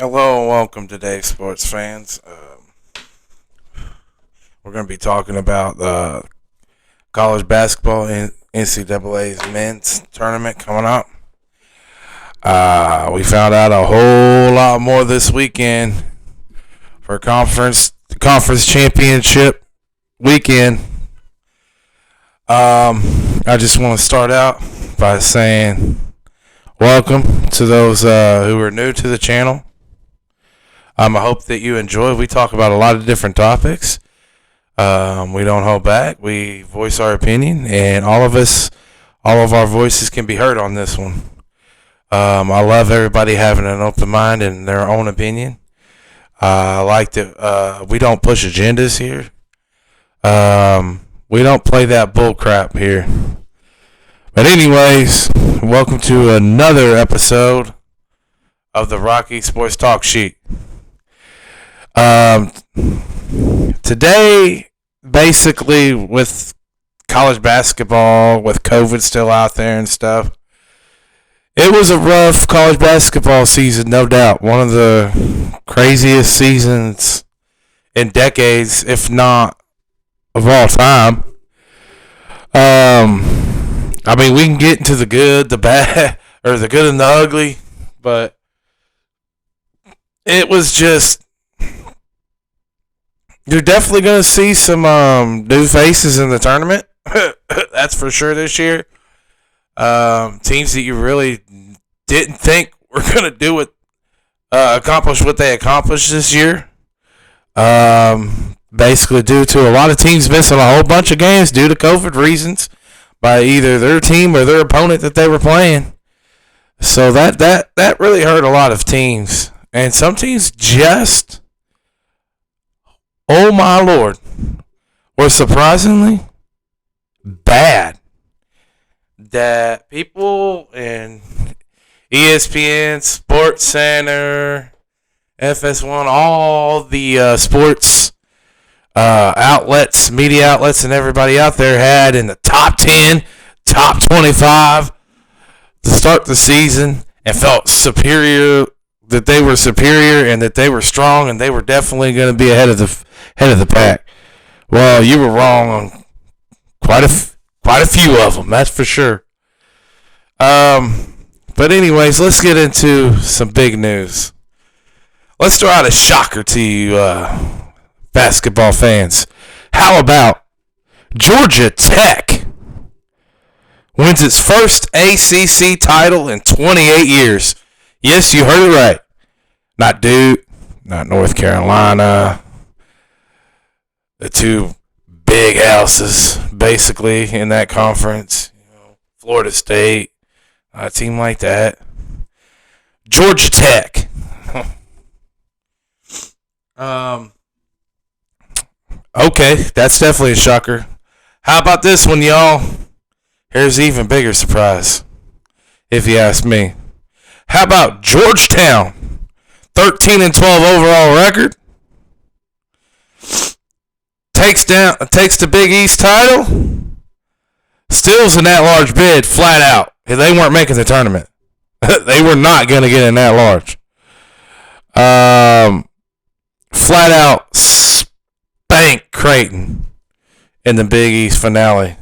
Hello and welcome today, sports fans. We're going to be talking about college basketball in NCAA's men's tournament coming up. We found out a whole lot more this weekend for conference championship weekend. I just want to start out by saying welcome to those who are new to the channel. I hope that you enjoy. We talk about a lot of different topics. We don't hold back. We voice our opinion, and all of our voices can be heard on this one. I love everybody having an open mind and their own opinion. I like that we don't push agendas here. We don't play that bull crap here. But anyways, welcome to another episode of the Rocky Sports Talk Sheet. Today, basically, with college basketball, with COVID still out there and stuff, it was a rough college basketball season, no doubt. One of the craziest seasons in decades, if not of all time. We can get into the good, the bad, or the good and the ugly, but it was just... You're definitely going to see some new faces in the tournament. That's for sure this year. Teams that you really didn't think were going to do it, accomplish what they accomplished this year. Basically due to a lot of teams missing a whole bunch of games due to COVID reasons by either their team or their opponent that they were playing. So that really hurt a lot of teams. And some teams just... oh my Lord, were surprisingly bad. That people in ESPN, Sports Center, FS1, all the sports outlets, media outlets, and everybody out there had in the top 10, top 25 to start the season and felt superior, that they were superior and that they were strong and they were definitely going to be ahead of the pack. Well, you were wrong on quite a few of them, that's for sure. But anyways, let's get into some big news. Let's throw out a shocker to you basketball fans. How about Georgia Tech wins its first ACC title in 28 years? Yes, you heard it right. Not Duke, not North Carolina. The two big houses, basically, in that conference. Florida State, a team like that. Georgia Tech. Okay, that's definitely a shocker. How about this one, y'all? Here's an even bigger surprise, if you ask me. How about Georgetown? 13-12 overall record. Takes the Big East title. Steals an at-large bid, flat out. They weren't making the tournament. They were not going to get an at-large. Flat out spanked Creighton in the Big East finale.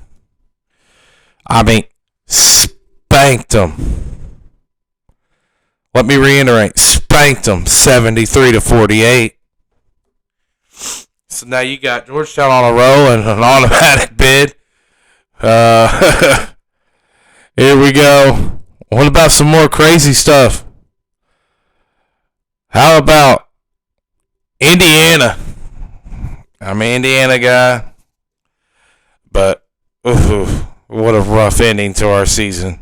Spanked them. Let me reiterate, spanked them 73-48. So now you got Georgetown on a roll and an automatic bid. Here we go. What about some more crazy stuff? How about Indiana? I'm an Indiana guy, but what a rough ending to our season.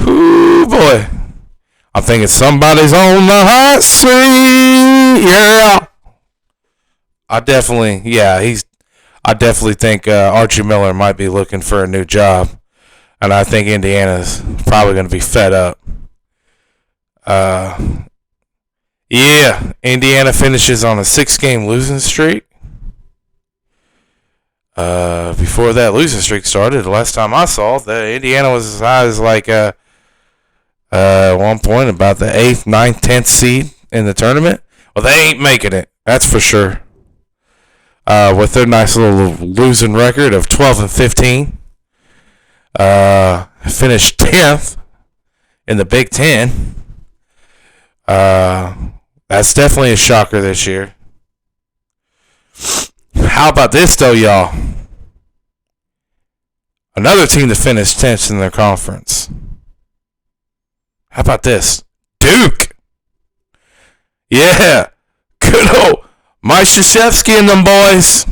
Ooh, boy. I'm thinking somebody's on the hot seat. Yeah. I definitely think Archie Miller might be looking for a new job. And I think Indiana's probably going to be fed up. Indiana finishes on a 6-game losing streak. Before that losing streak started, the last time I saw, Indiana was as high as one point about the 8th, 9th, 10th seed in the tournament, well, they ain't making it. That's for sure. With their nice little losing record of 12-15, finished 10th in the Big Ten. That's definitely a shocker this year. How about this, though, y'all? Another team that finished 10th in their conference. How about this? Duke. Yeah. Good old Mike Krzyzewski and them boys.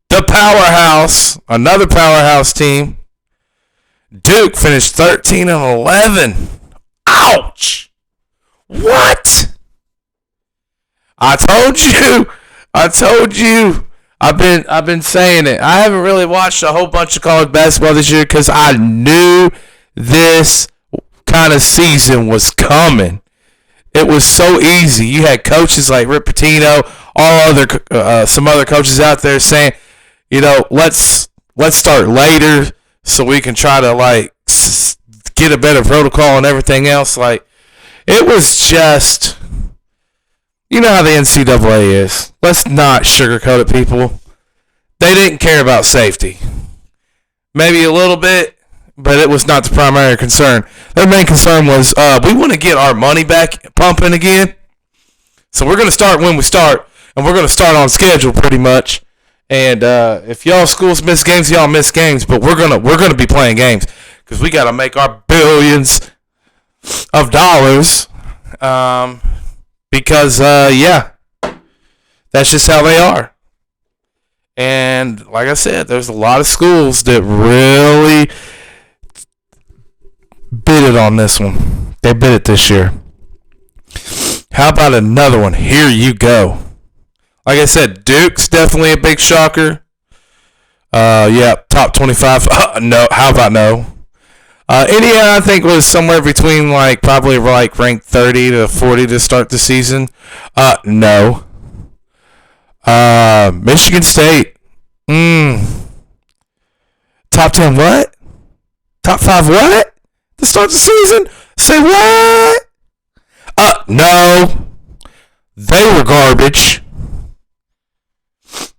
The powerhouse. Another powerhouse team. Duke finished 13-11. Ouch. What? I told you. I've been saying it. I haven't really watched a whole bunch of college basketball this year because I knew this kind of season was coming. It was so easy. You had coaches like Rick Pitino, some other coaches out there saying, let's start later so we can try to get a better protocol and everything else. It was just, you know how the NCAA is. Let's not sugarcoat it, people. They didn't care about safety. Maybe a little bit, but it was not the primary concern. Their main concern was, we want to get our money back pumping again. So we're going to start when we start, and we're going to start on schedule pretty much. And if y'all schools miss games, y'all miss games, but we're gonna be playing games because we got to make our billions of dollars. Because that's just how they are. And like I said, there's a lot of schools that really bid it on this one. They bid it this year. How about another one? Here you go. Like I said, Duke's definitely a big shocker. Top 25. No, how about no? Indiana, I think, was somewhere between probably ranked 30 to 40 to start the season. No. Michigan State. Top 10 what? Top 5 what? To start the season? Say what? No. They were garbage.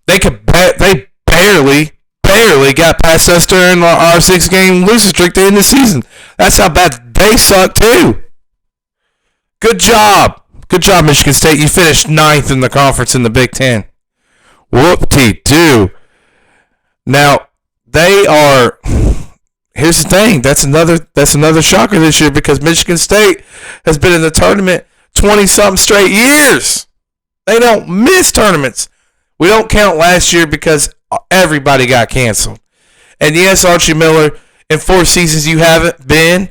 They barely got past us during our 6-game losing streak to end the season. That's how bad they suck too. Good job, Michigan State. You finished 9th in the conference in the Big Ten. Whoop-de-doo. Now they are. Here's the thing. That's another shocker this year because Michigan State has been in the tournament 20-something straight years. They don't miss tournaments. We don't count last year because everybody got canceled. And yes, Archie Miller, in 4 seasons you haven't been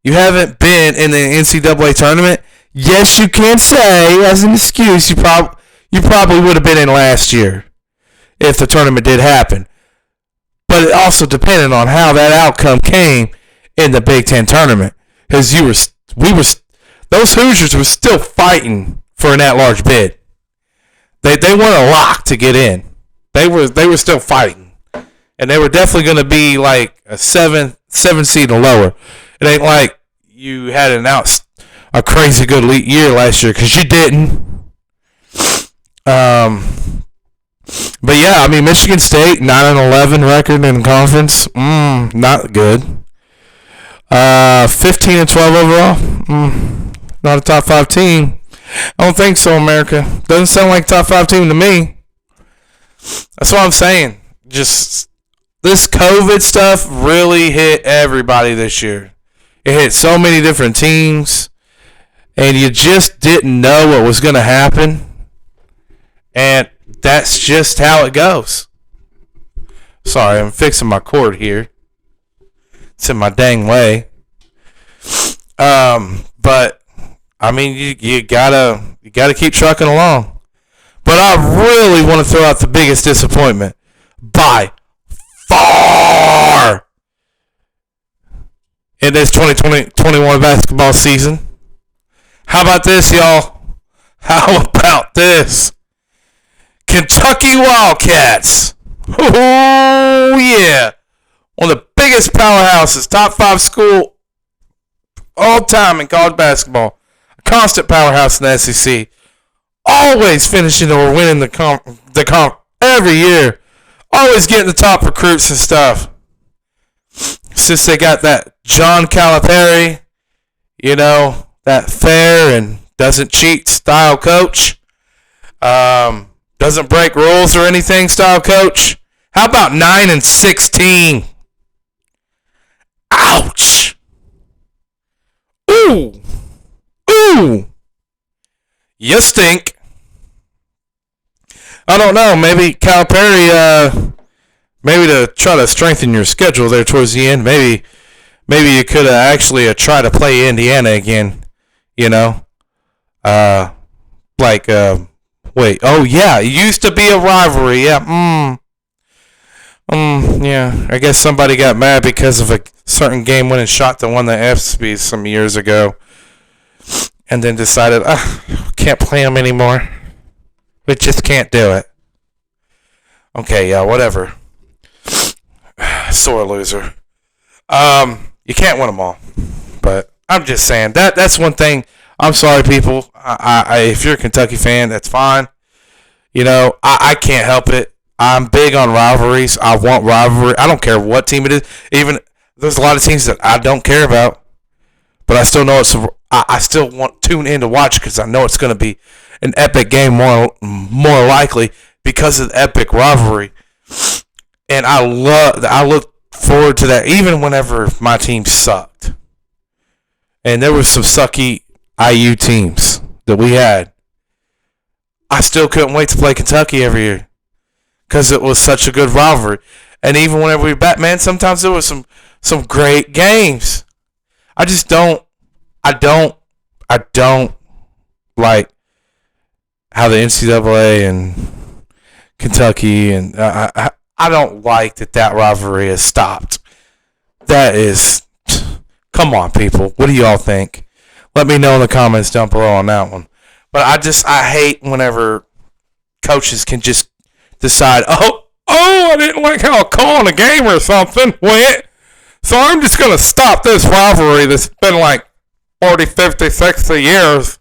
in the NCAA tournament. Yes, you can say as an excuse you probably would have been in last year if the tournament did happen. But it also depended on how that outcome came in the Big Ten tournament, because those Hoosiers were still fighting for an at-large bid. They weren't a lock to get in. They were still fighting, and they were definitely going to be like a 7 seed or lower. It ain't like you had a crazy good year last year, because you didn't. But yeah, I mean, Michigan State 9-11 record in the conference, not good. 15-12 overall, not a top 5 team. I don't think so, America. Doesn't sound like a top 5 team to me. That's what I'm saying. Just this COVID stuff really hit everybody this year. It hit so many different teams, and you just didn't know what was going to happen. And that's just how it goes. Sorry, I'm fixing my cord here. It's in my dang way. But I mean, you gotta keep trucking along. But I really want to throw out the biggest disappointment by far in this 2020-21 basketball season. How about this, y'all? How about this? Kentucky Wildcats. Oh, yeah. One of the biggest powerhouses, top 5 school all time in college basketball. I constant powerhouse in the SEC. Always finishing or winning the comp every year. Always getting the top recruits and stuff. Since they got that John Calipari, that fair and doesn't cheat style coach, doesn't break rules or anything style coach. How about 9-16? Ouch! Ooh! You stink. I don't know. Maybe Calipari, maybe to try to strengthen your schedule there towards the end. Maybe you could actually try to play Indiana again. Wait. Oh yeah, it used to be a rivalry. Yeah. Yeah. I guess somebody got mad because of a certain game-winning shot that won the ESPY some years ago, and then decided, can't play them anymore. We just can't do it. Okay, yeah, whatever. Sore loser. You can't win them all, but I'm just saying that's one thing. I'm sorry, people. If you're a Kentucky fan, that's fine. I can't help it. I'm big on rivalries. I want rivalry. I don't care what team it is. Even there's a lot of teams that I don't care about, but I still know I still want to tune in to watch because I know it's going to be an epic game, more likely because of the epic rivalry. And I look forward to that, even whenever my team sucked. And there was some sucky IU teams that we had. I still couldn't wait to play Kentucky every year because it was such a good rivalry. And even whenever we bat, man, sometimes there was some great games. I don't like how the NCAA and Kentucky and I don't like that rivalry has stopped. That is, come on, people. What do y'all think? Let me know in the comments down below on that one. But I hate whenever coaches can just decide, I didn't like how a call in a game or something went, so I'm just going to stop this rivalry that's been like 40, 50, 60 years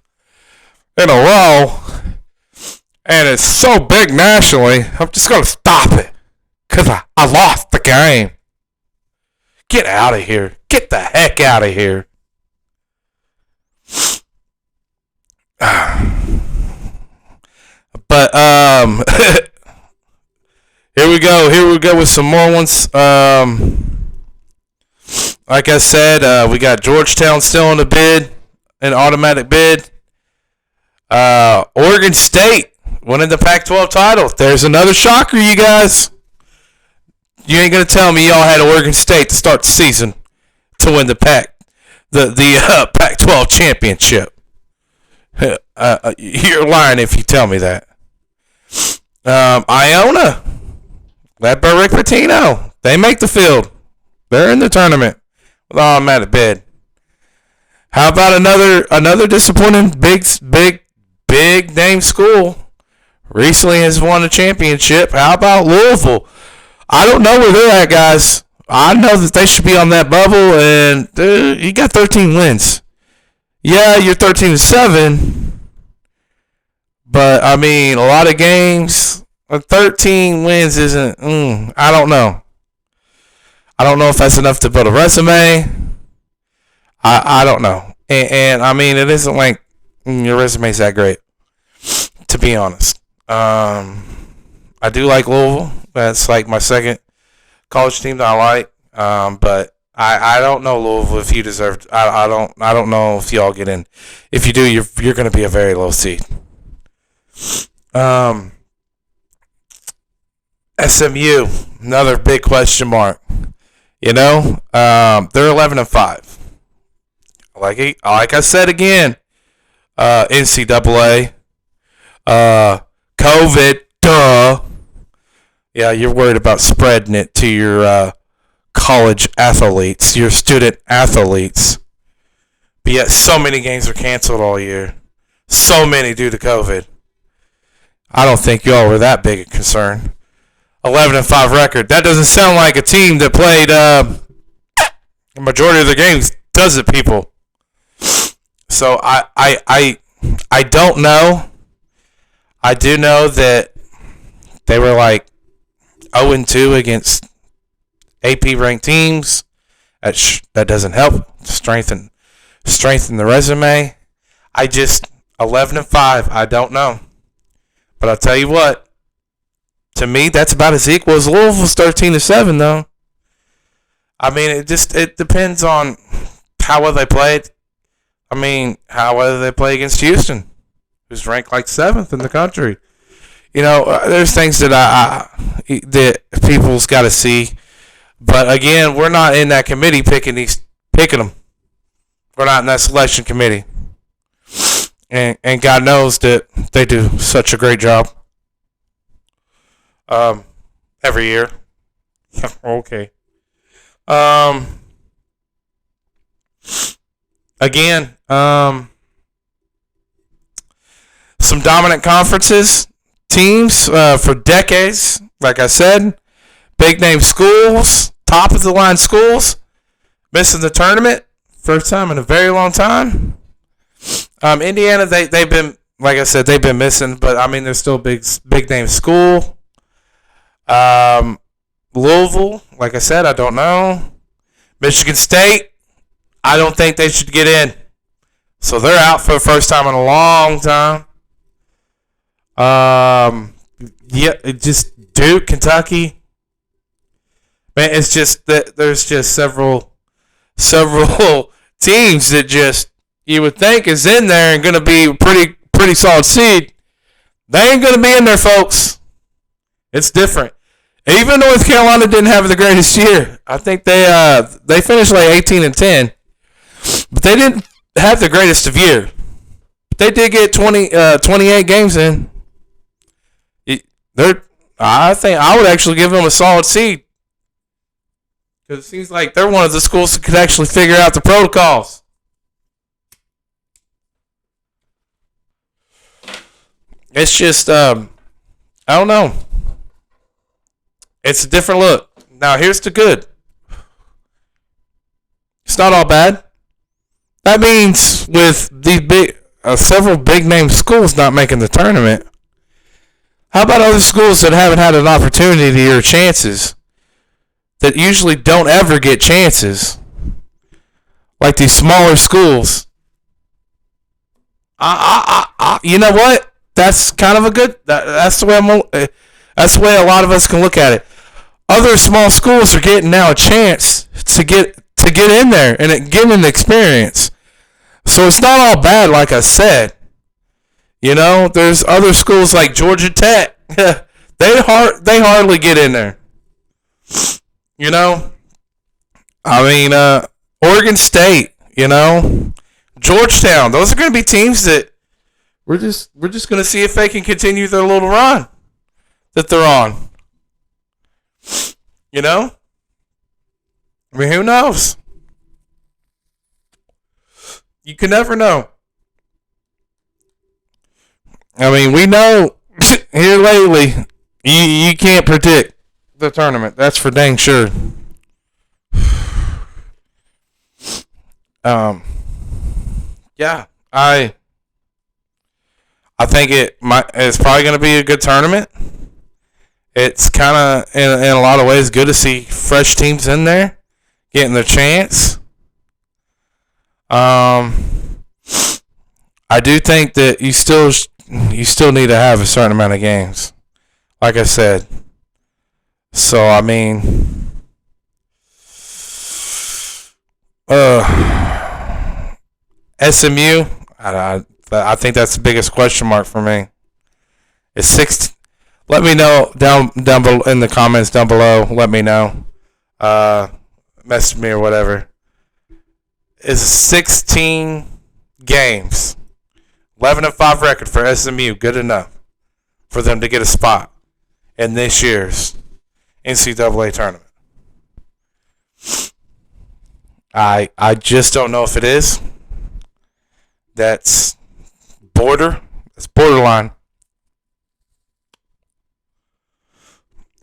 in a row, and it's so big nationally, I'm just going to stop it because I lost the game. Get out of here. Get the heck out of here. But here we go with some more ones. Like I said, we got Georgetown still in the bid, an automatic bid. Oregon State winning the Pac-12 title. There's another shocker, you guys. You ain't gonna tell me y'all had Oregon State to start the season to win the Pac-12 championship. You're lying if you tell me that. Iona, led by Rick Pitino, they make the field. They're in the tournament with automatic bid. How about another disappointing big name school recently has won a championship? How about Louisville? I don't know where they're at, guys. I know that they should be on that bubble, and you got 13 wins. Yeah, you're 13-7, but I mean, a lot of games. 13 wins isn't. I don't know. I don't know if that's enough to build a resume. I don't know, and I mean, it isn't like your resume's that great, to be honest. I do like Louisville. That's like my second college team that I like. But I don't know, Louisville, if you deserve. I don't know if y'all get in. If you do, you're going to be a very low seed. SMU, another big question mark. They're 11-5. Like I said again, NCAA, COVID, duh. Yeah, you're worried about spreading it to your college athletes, your student athletes. But yet so many games are canceled all year. So many due to COVID. I don't think y'all were that big a concern. 11-5 record. That doesn't sound like a team that played the majority of the games, does it, people? So I don't know. I do know that they were like 0-2 against AP ranked teams. That doesn't help strengthen the resume. I just 11-5. I don't know, but I'll tell you what. To me, that's about as equal as Louisville's 13-7, though. I mean, it depends on how well they played. I mean, how well they play against Houston, who's ranked like 7th in the country. You know, there's things that that people's got to see. But again, we're not in that committee picking them. We're not in that selection committee, and God knows that they do such a great job. Every year. Okay. Again, some dominant conferences, teams for decades. Like I said, big name schools, top of the line schools, missing the tournament, first time in a very long time. Indiana, they've been, like I said, they've been missing, but I mean they're still big name school. Louisville, like I said, I don't know. Michigan State, I don't think they should get in. So they're out for the first time in a long time. Yeah, just Duke, Kentucky. Man, it's just that there's just several teams that just you would think is in there and going to be pretty solid seed. They ain't going to be in there, folks. It's different. Even North Carolina didn't have the greatest year. I think they finished like 18-10, but they didn't have the greatest of year. But they did get 28 games in. I think I would actually give them a solid seed because it seems like they're one of the schools that could actually figure out the protocols. It's just I don't know. It's a different look. Now, here's the good. It's not all bad. That means with these several big name schools not making the tournament, how about other schools that haven't had an opportunity or chances that usually don't ever get chances, like these smaller schools? You know what? That's kind of a good. That's the way that's the way a lot of us can look at it. Other small schools are getting now a chance to get in there and get an experience. So it's not all bad, like I said. You know, there's other schools like Georgia Tech. they hardly get in there. You know, I mean, Oregon State. You know, Georgetown. Those are going to be teams that we're just going to see if they can continue their little run that they're on. You know? I mean, who knows? You can never know. I mean, we know here lately, you can't predict the tournament. That's for dang sure. Yeah, I think it's probably going to be a good tournament. It's kind of, in a lot of ways, good to see fresh teams in there getting their chance. I do think that you still need to have a certain amount of games, like I said. So I mean, SMU. I think that's the biggest question mark for me. It's 6. Let me know down below in the comments down below. Let me know. Message me or whatever. It's 16 games. 11-5 record for SMU. Good enough for them to get a spot in this year's NCAA tournament. I just don't know if it is. That's borderline.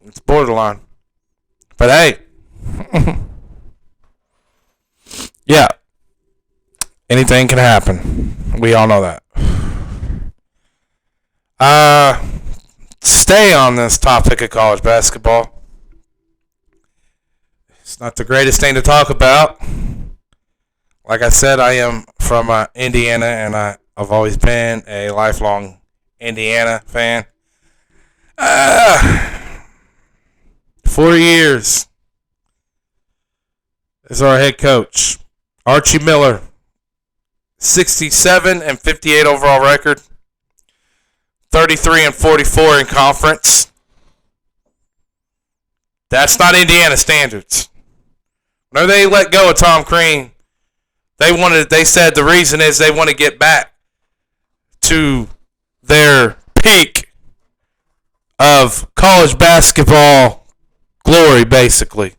It's borderline. But hey. Yeah. anything can happen. We all know that. Stay on this topic of college basketball. It's not the greatest thing to talk about. Like I said, I am from Indiana, and I've always been a lifelong Indiana fan. 4 years as our head coach. Archie Miller, 67 and 58 overall record, 33 and 44 in conference. That's not Indiana standards. Whenever they let go of Tom Crean, they said the reason is they want to get back to their peak of college basketball glory, basically.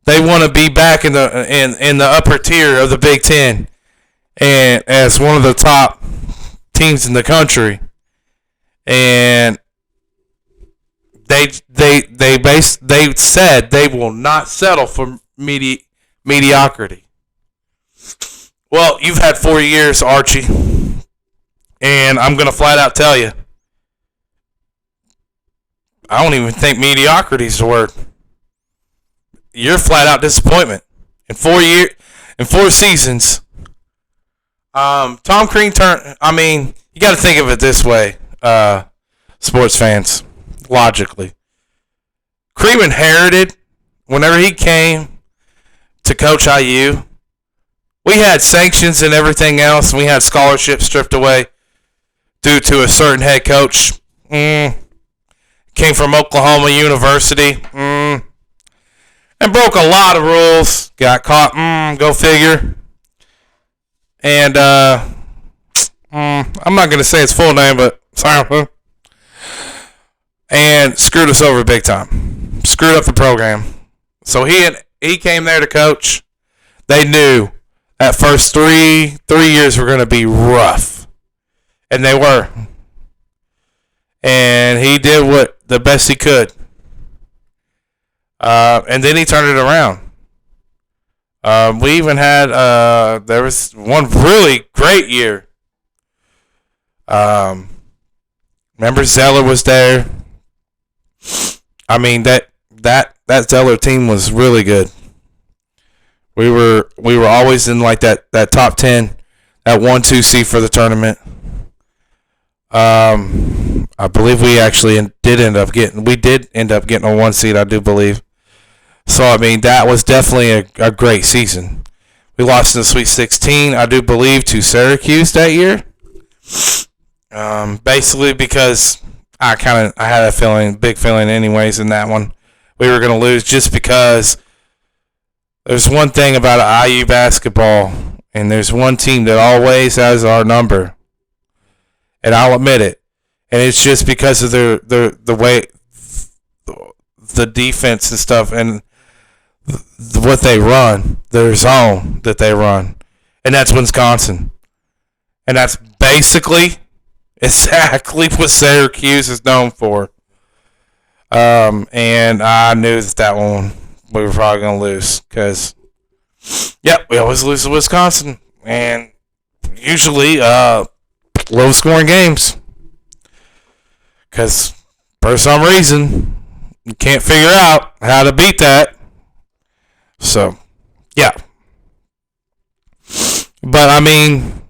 They want to be back in the upper tier of the Big Ten and as one of the top teams in the country. And they said they will not settle for mediocrity. Well, you've had 4 years, Archie, and I'm going to flat out tell you, I don't even think mediocrity is the word. You're flat out disappointment. In 4 seasons, Tom Crean you got to think of it this way, sports fans, logically. Crean inherited, whenever he came to coach IU, we had sanctions and everything else, and we had scholarships stripped away due to a certain head coach. Came from Oklahoma University. And broke a lot of rules. Got caught. Go figure. And I'm not going to say his full name, but sorry. And screwed us over big time. Screwed up the program. So he came there to coach. They knew that first three years were going to be rough. And they were. And he did the best he could. And then he turned it around. We even had, there was one really great year. Remember Zeller was there. I mean, that Zeller team was really good. We were always in like that top 10, that 1-2 seed for the tournament. I believe we actually did end up getting a 1 seed, I do believe. So, I mean, that was definitely a great season. We lost in the Sweet 16, I do believe, to Syracuse that year. Basically because I had a big feeling anyways in that one. We were going to lose just because there's one thing about IU basketball, and there's one team that always has our number. And I'll admit it. And it's just because of the way the defense and stuff and what they run, their zone that they run. And that's Wisconsin. And that's basically exactly what Syracuse is known for. And I knew that one we were probably going to lose because, we always lose to Wisconsin. And usually low-scoring games. Because for some reason, you can't figure out how to beat that. So, yeah. But, I mean,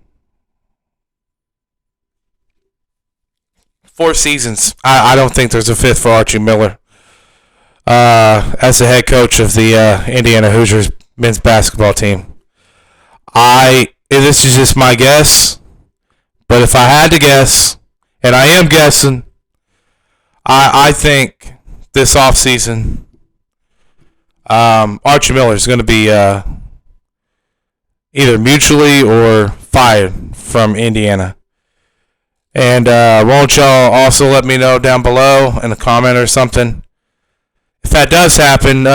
4 seasons. I don't think there's a fifth for Archie Miller as the head coach of the Indiana Hoosiers men's basketball team. This is just my guess, but if I had to guess, and I am guessing, I think this offseason, Archie Miller is going to be either mutually or fired from Indiana. And won't y'all also let me know down below in a comment or something if that does happen?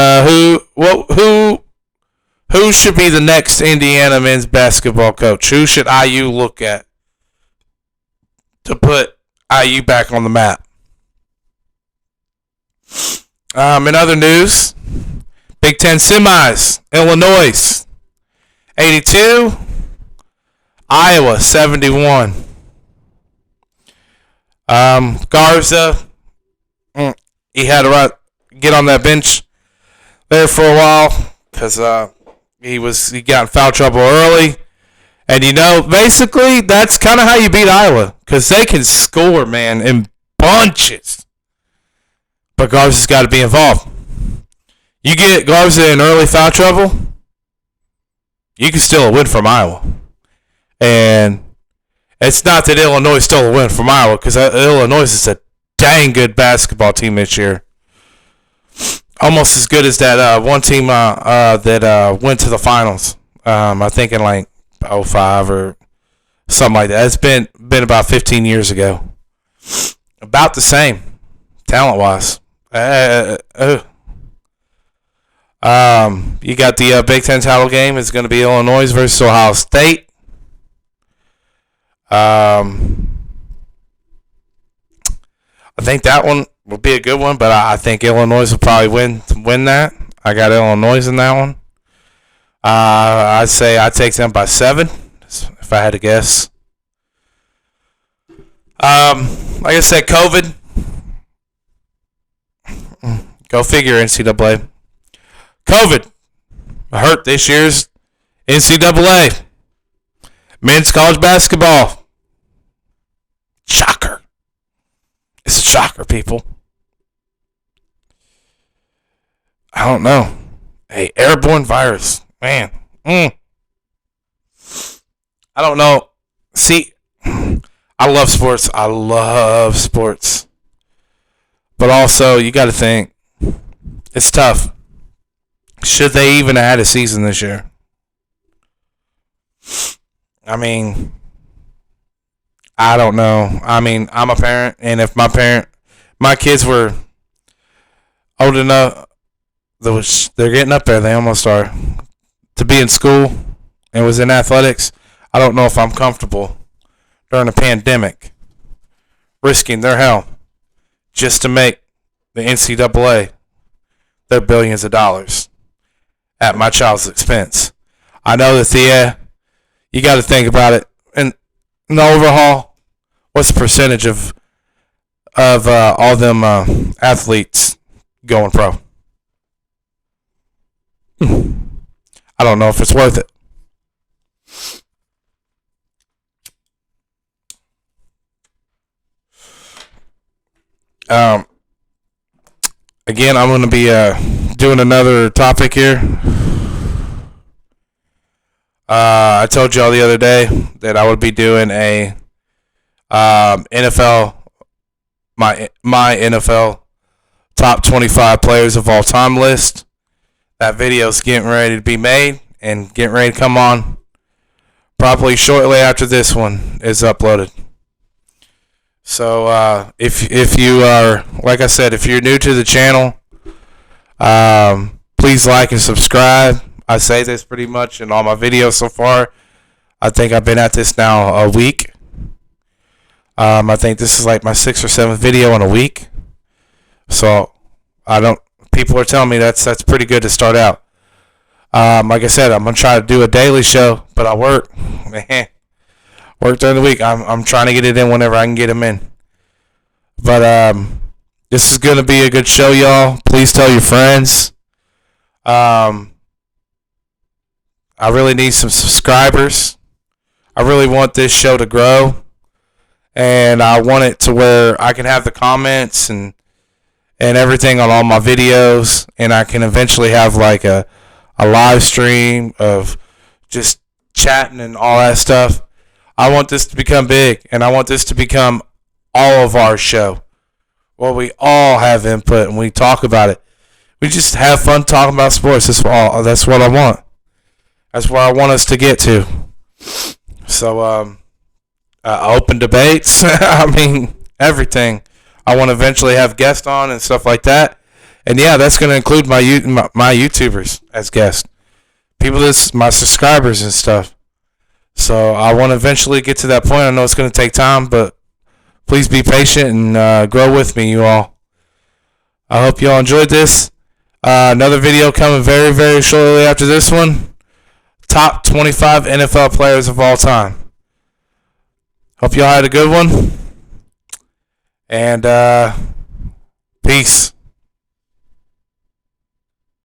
Who should be the next Indiana men's basketball coach? Who should IU look at to put IU back on the map? In other news, Big Ten semis, Illinois, 82, Iowa 71. Garza, he had to get on that bench there for a while because he got in foul trouble early. And, basically, that's kind of how you beat Iowa because they can score, man, in bunches. But Garza's got to be involved. You get Garza in early foul trouble, you can steal a win from Iowa. And it's not that Illinois stole a win from Iowa because Illinois is a dang good basketball team this year. Almost as good as that one team that went to the finals. I think in like 05 or something like that. It's been about 15 years ago. About the same, talent-wise. You got the Big Ten title game. It's going to be Illinois versus Ohio State. I think that one will be a good one, but I think Illinois will probably win that. I got Illinois in that one. I'd say I'd take them by 7, if I had to guess. Like I said, COVID. Go figure, NCAA. COVID hurt this year's NCAA. Men's college basketball. Shocker. It's a shocker, people. I don't know. Hey, airborne virus. Man. I don't know. See, I love sports. But also, you got to think, it's tough. Should they even have had a season this year? I mean, I don't know. I mean, I'm a parent, and if my kids were old enough, they're getting up there, they almost are, to be in school and was in athletics, I don't know if I'm comfortable during a pandemic risking their health just to make the NCAA their billions of dollars at my child's expense. I know that you got to think about it. And in the overhaul, what's the percentage of all them athletes going pro? I don't know if it's worth it. Again, I'm going to be doing another topic here. I told y'all the other day that I would be doing a NFL, my NFL top 25 players of all time list. That video's getting ready to be made and getting ready to come on probably shortly after this one is uploaded. So if you are, like I said, if you're new to the channel, please like and subscribe. I say this pretty much in all my videos so far. I think I've been at this now a week. I think this is like my 6th or 7th video in a week. So people are telling me that's pretty good to start out. Like I said, I'm gonna try to do a daily show, but I work during the week. I'm trying to get it in whenever I can get them in. But this is gonna be a good show, y'all. Please tell your friends. I really need some subscribers. I really want this show to grow, and I want it to where I can have the comments and everything on all my videos, and I can eventually have like a live stream of just chatting and all that stuff. I want this to become big, and I want this to become all of our show, where we all have input and we talk about it. We just have fun talking about sports. That's what I want. That's where I want us to get to. So, open debates. I mean, everything. I want to eventually have guests on and stuff like that. And yeah, that's going to include my YouTubers as guests. My subscribers and stuff. So I want to eventually get to that point. I know it's going to take time, but please be patient and grow with me, you all. I hope you all enjoyed this. Another video coming very, very shortly after this one. Top 25 NFL players of all time. Hope y'all had a good one. And peace.